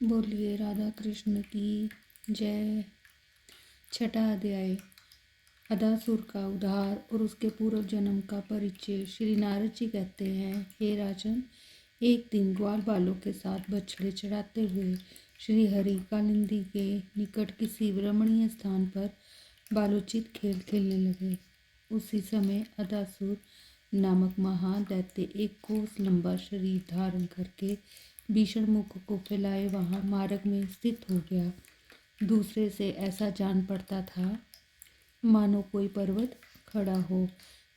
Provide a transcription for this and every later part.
बोलिए राधा कृष्ण की जय। छठा अध्याय। अदासुर का उद्धार और उसके पूर्व जन्म का परिचय। श्री नारद जी कहते हैं, हे राजन, एक दिन ग्वाल बालों के साथ बछड़े चढ़ाते हुए श्री हरि कालिंदी के निकट किसी रमणीय स्थान पर बालोचित खेल खेलने लगे। उसी समय अदासुर नामक महादैत्य एक कोस लंबा शरीर धारण करके भीषण मुख को फैलाए वहां मार्ग में स्थित हो गया। दूसरे से ऐसा जान पड़ता था मानो कोई पर्वत खड़ा हो।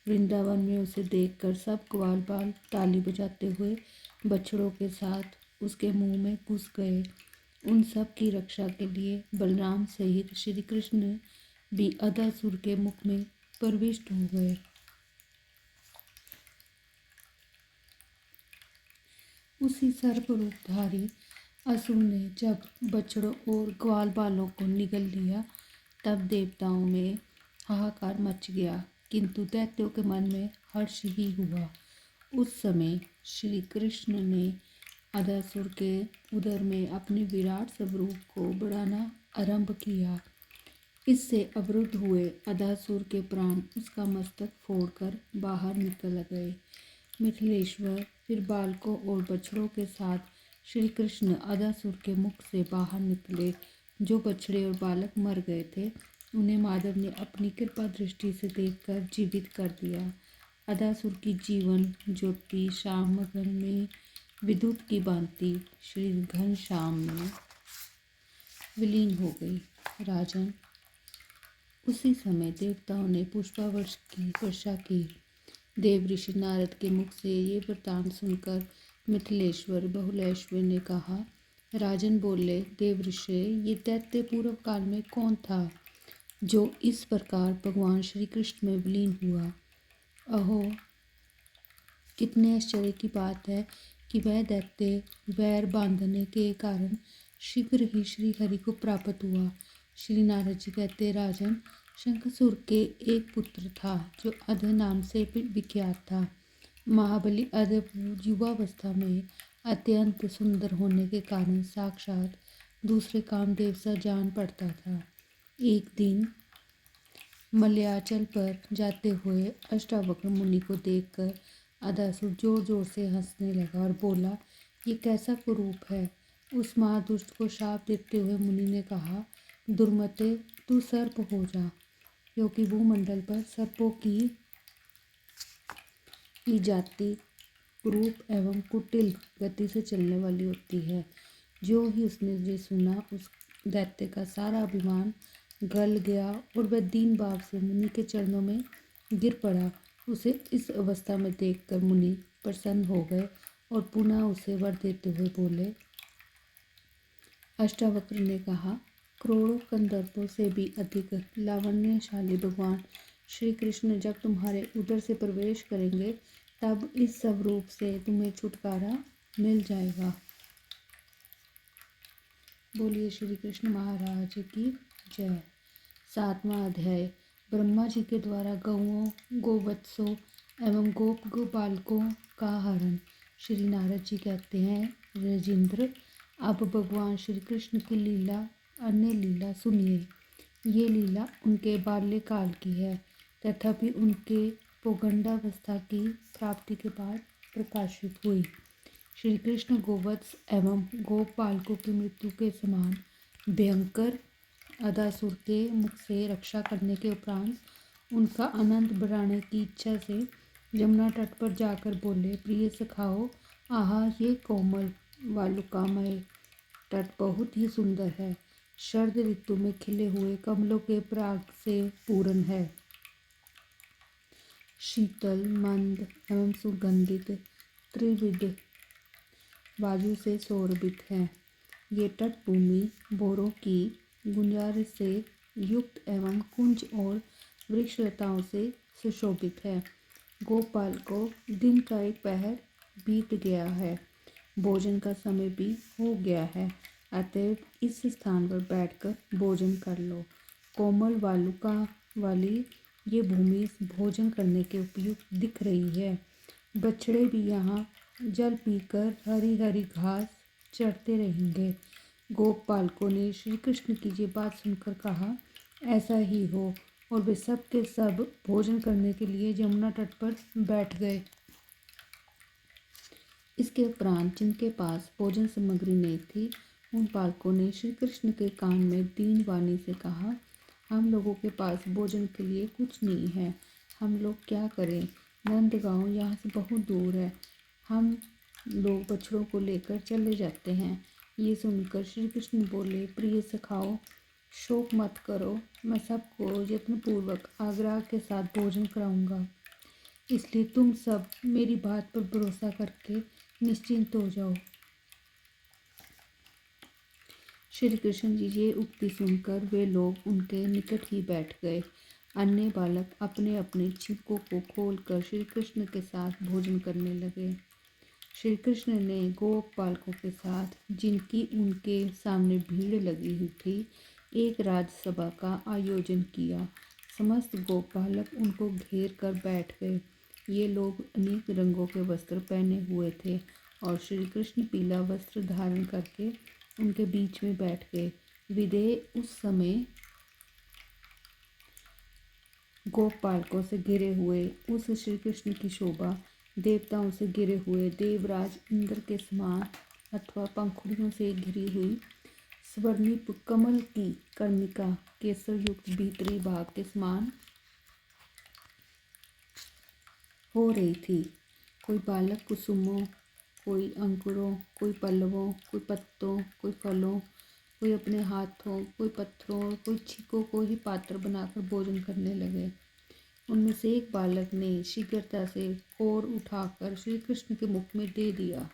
वृंदावन में उसे देखकर सब ग्वाल बाल ताली बजाते हुए बछड़ों के साथ उसके मुंह में घुस गए। उन सब की रक्षा के लिए बलराम सहित श्री कृष्ण भी अदासुर के मुख में प्रविष्ट हो गए। उसी सर्प रूपधारी असुर ने जब बछड़ों और ग्वाल बालों को निगल लिया तब देवताओं में हाहाकार मच गया, किंतु दैत्यों के मन में हर्ष ही हुआ। उस समय श्री कृष्ण ने अदासुर के उदर में अपने विराट स्वरूप को बढ़ाना आरंभ किया। इससे अवरुद्ध हुए अदासुर के प्राण उसका मस्तक फोड़कर बाहर निकल गए। मिथिलेश्वर फिर बालकों और बछड़ों के साथ श्री कृष्ण अदासुर के मुख से बाहर निकले। जो बछड़े और बालक मर गए थे उन्हें माधव ने अपनी कृपा दृष्टि से देखकर जीवित कर दिया। अदासुर की जीवन ज्योति श्यामगन में विद्युत की भांति श्री घनश्याम में विलीन हो गई। राजन, उसी समय देवताओं ने पुष्पावर्ष की वर्षा की। देव ऋषि नारद के मुख से ये वृत्तांत सुनकर मिथिलेश्वर बहुलेश्वर ने कहा, राजन बोले, देव ऋषि, ये दैत्य पूर्व काल में कौन था जो इस प्रकार भगवान श्री कृष्ण में विलीन हुआ? अहो, कितने आश्चर्य की बात है कि वह दैत्य वैर बांधने के कारण शीघ्र ही श्री हरि को प्राप्त हुआ। श्री नारद जी कहते, राजन, शंखसुर के एक पुत्र था जो अध नाम से विख्यात था। महाबली अध युवावस्था में अत्यंत सुंदर होने के कारण साक्षात दूसरे कामदेव सा जान पड़ता था। एक दिन मलयाचल पर जाते हुए अष्टावक्र मुनि को देखकर अदासुर जोर जोर से हंसने लगा और बोला, ये कैसा कुरूप है। उस महादुष्ट को शाप देते हुए मुनि ने कहा, दुर्मते, तू सर्प हो जा, क्योंकि भूमंडल पर सर्पों की जाति रूप एवं कुटिल गति से चलने वाली होती है। जो ही उसने ये सुना, उस दैत्य का सारा अभिमान गल गया और वह दीन भाव से मुनि के चरणों में गिर पड़ा। उसे इस अवस्था में देखकर मुनि प्रसन्न हो गए और पुनः उसे वर देते हुए बोले। अष्टावक्र ने कहा, करोड़ों कंदर्पों से भी अधिक लावण्यशाली भगवान श्री कृष्ण जब तुम्हारे उदर से प्रवेश करेंगे तब इस सब रूप से तुम्हें छुटकारा मिल जाएगा। बोलिए श्री कृष्ण महाराज की जय। सातवां अध्याय। ब्रह्मा जी के द्वारा गौओं, गोवत्सों एवं गोप बालकों का हरण। श्री नारद जी कहते हैं, राजेंद्र, अब भगवान श्री कृष्ण की लीला, अन्य लीला सुनिए। ये लीला उनके बाल्यकाल की है, तथापि उनके पौगंडावस्था की प्राप्ति के बाद प्रकाशित हुई। श्री कृष्ण गोवत्स एवं गोप बालकों की मृत्यु के समान भयंकर अदासुर के मुख से रक्षा करने के उपरांत उनका आनंद बढ़ाने की इच्छा से यमुना तट पर जाकर बोले, प्रिय सखाओ, आहा, ये कोमल वालुकामय तट बहुत ही सुंदर है। शरद ऋतु में खिले हुए कमलों के पराग से पूर्ण है। शीतल, मंद एवं सुगंधित त्रिविध वायु से शोभित है। ये तटभूमि भोरों की गुंजारिश से युक्त एवं कुंज और वृक्षलताओं से सुशोभित है। गोपाल को दिन का एक पहर बीत गया है, भोजन का समय भी हो गया है, अतएव इस स्थान पर बैठकर भोजन कर लो। कोमल वालुका वाली ये भूमि भोजन करने के उपयुक्त दिख रही है। बछड़े भी यहाँ जल पीकर हरी हरी घास चरते रहेंगे। गोप बालकों ने श्री कृष्ण की ये बात सुनकर कहा, ऐसा ही हो, और वे सब के सब भोजन करने के लिए यमुना तट पर बैठ गए। इसके उपरांत जिनके पास भोजन सामग्री नहीं थी, उन बालकों ने श्री कृष्ण के कान में दीन वाणी से कहा, हम लोगों के पास भोजन के लिए कुछ नहीं है, हम लोग क्या करें? नंदगांव यहाँ से बहुत दूर है, हम लोग बछड़ों को लेकर चले जाते हैं। ये सुनकर श्री कृष्ण बोले, प्रिय सखाओ, शोक मत करो, मैं सबको यत्नपूर्वक आग्रह के साथ भोजन कराऊंगा, इसलिए तुम सब मेरी बात पर भरोसा करके निश्चिंत हो जाओ। श्री कृष्ण जी ये उक्ति सुनकर वे लोग उनके निकट ही बैठ गए। अन्य बालक अपने अपने छिपकों को खोलकर श्री कृष्ण के साथ भोजन करने लगे। श्री कृष्ण ने गोप बालकों के साथ, जिनकी उनके सामने भीड़ लगी हुई थी, एक राजसभा का आयोजन किया। समस्त गोप बालक उनको घेर कर बैठ गए। ये लोग अनेक रंगों के वस्त्र पहने हुए थे और श्री कृष्ण पीला वस्त्र धारण करके उनके बीच में बैठ गए। विदेह उस समय गोप बालकों से घिरे हुए उस श्री कृष्ण की शोभा देवताओं से घिरे हुए देवराज इंद्र के समान अथवा पंखुड़ियों से घिरी हुई स्वर्णिप कमल की कर्णिका केसर युक्त भीतरी भाग के समान हो रही थी। कोई बालक कुसुमों, कोई अंकुरों, कोई पल्लवों, कोई पत्तों, कोई फलों, कोई अपने हाथों, कोई पत्थरों और कोई छिकों को ही पात्र बनाकर भोजन करने लगे। उनमें से एक बालक ने शीघ्रता से कोर उठाकर श्री कृष्ण के मुख में दे दिया।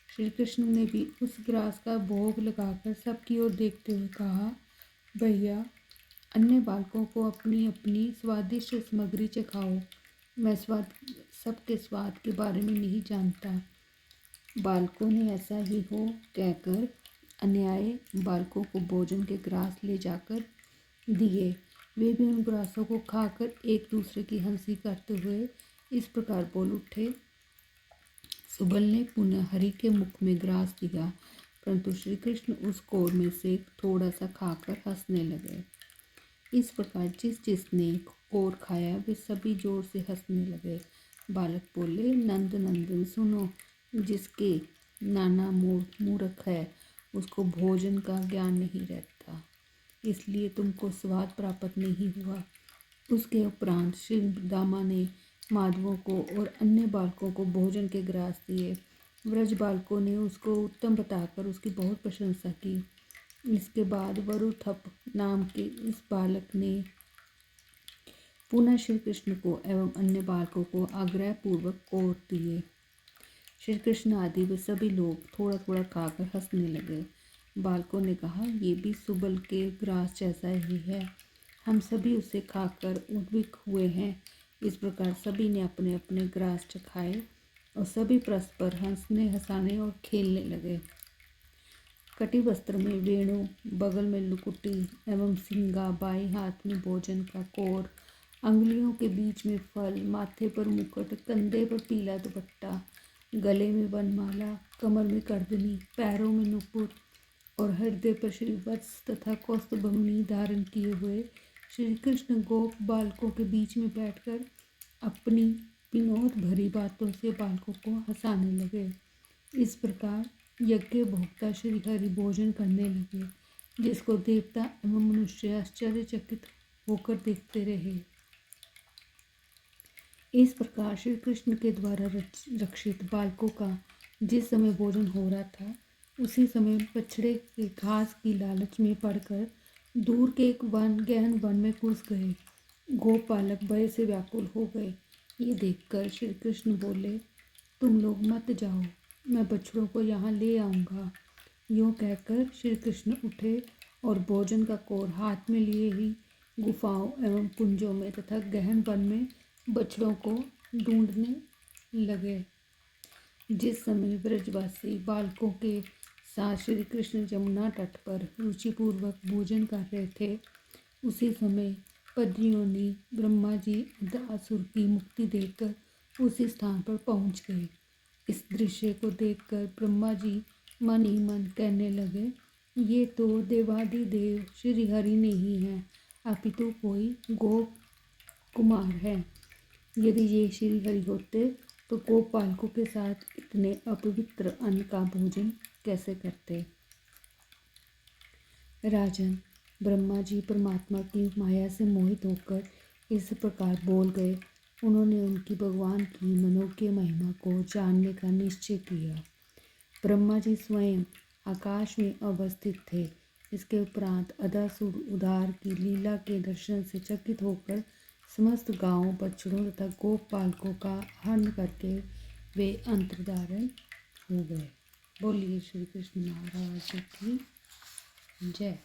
श्री कृष्ण ने भी उस ग्रास का भोग लगाकर सबकी ओर देखते हुए कहा, भैया, अन्य बालकों को अपनी अपनी स्वादिष्ट सामग्री चखाओ, मैं सबके स्वाद के बारे में नहीं जानता। बालकों ने ऐसा ही हो कहकर अन्याय बालकों को भोजन के ग्रास ले जाकर दिए। वे भी उन ग्रासों को खाकर एक दूसरे की हंसी करते हुए इस प्रकार बोल उठे, सुबल ने पुनः हरि के मुख में ग्रास दिया, परंतु श्री कृष्ण उस कोर में से थोड़ा सा खाकर हंसने लगे। इस प्रकार जिस जिसने कोर खाया वे सभी जोर से हंसने लगे। बालक बोले, नंद नंदन सुनो, जिसके नाना मूर्ख है उसको भोजन का ज्ञान नहीं रहता, इसलिए तुमको स्वाद प्राप्त नहीं हुआ। उसके उपरांत श्री दामा ने माधवों को और अन्य बालकों को भोजन के ग्रास दिए। व्रज बालकों ने उसको उत्तम बताकर उसकी बहुत प्रशंसा की। इसके बाद वरुथप नाम के इस बालक ने पुनः श्री कृष्ण को एवं अन्य बालकों को आग्रह पूर्वक कोर दिए। श्री कृष्ण आदि वे सभी लोग थोड़ा थोड़ा खाकर हंसने लगे। बालकों ने कहा, ये भी सुबल के ग्रास जैसा ही है, हम सभी उसे खाकर उद्विक हुए हैं। इस प्रकार सभी ने अपने अपने ग्रास चखाए और सभी परस्पर हंसने हंसाने और खेलने लगे। कटी वस्त्र में वेणु, बगल में लुकुटी एवं सिंगा, बाएं हाथ में भोजन का कोर, अंगुलियों के बीच में फल, माथे पर मुकुट, कंधे पर पीला दुपट्टा, गले में वनमाला, कमर में करदनी, पैरों में नुपुर और हृदय पर श्रीवत्स तथा कौस्तुभमणि धारण किए हुए श्री कृष्ण गोप बालकों के बीच में बैठकर अपनी विनोद भरी बातों से बालकों को हंसाने लगे। इस प्रकार यज्ञ भोक्ता श्री हरि भोजन करने लगे, जिसको देवता एवं मनुष्य आश्चर्यचकित होकर देखते रहे। इस प्रकार श्री कृष्ण के द्वारा रक्षित बालकों का जिस समय भोजन हो रहा था, उसी समय बछड़े के घास की लालच में पड़कर दूर के एक गहन वन में घुस गए। गोप बालक भय से व्याकुल हो गए। ये देखकर श्री कृष्ण बोले, तुम लोग मत जाओ, मैं बछड़ों को यहाँ ले आऊँगा। यूँ कहकर श्री कृष्ण उठे और भोजन का कोर हाथ में लिए ही गुफाओं एवं कुंजों में तथा गहन वन में बछड़ों को ढूंढने लगे। जिस समय ब्रजवासी बालकों के साथ श्री कृष्ण यमुना तट पर रुचिपूर्वक भोजन कर रहे थे, उसी समय पद्रियों ने ब्रह्मा जी असुर की मुक्ति देकर उसी स्थान पर पहुंच गए। इस दृश्य को देखकर ब्रह्मा जी मन ही मन कहने लगे, ये तो देवादिदेव श्री हरि नहीं है, अपितु कोई गोप कुमार है। यदि ये श्री हरि होते तो गोपालकों के साथ इतने अपवित्र अन्न का भोजन कैसे करते। राजन, ब्रह्मा जी परमात्मा की माया से मोहित होकर इस प्रकार बोल गए। उन्होंने उनकी भगवान की मनोज्ञ महिमा को जानने का निश्चय किया। ब्रह्मा जी स्वयं आकाश में अवस्थित थे। इसके उपरांत अदासुर उदार की लीला के दर्शन से चकित होकर समस्त गांवों, बछड़ों तथा गोपालकों का हरण करके वे अंतर्धान हो गए। बोलिए श्री कृष्ण महाराज की जय।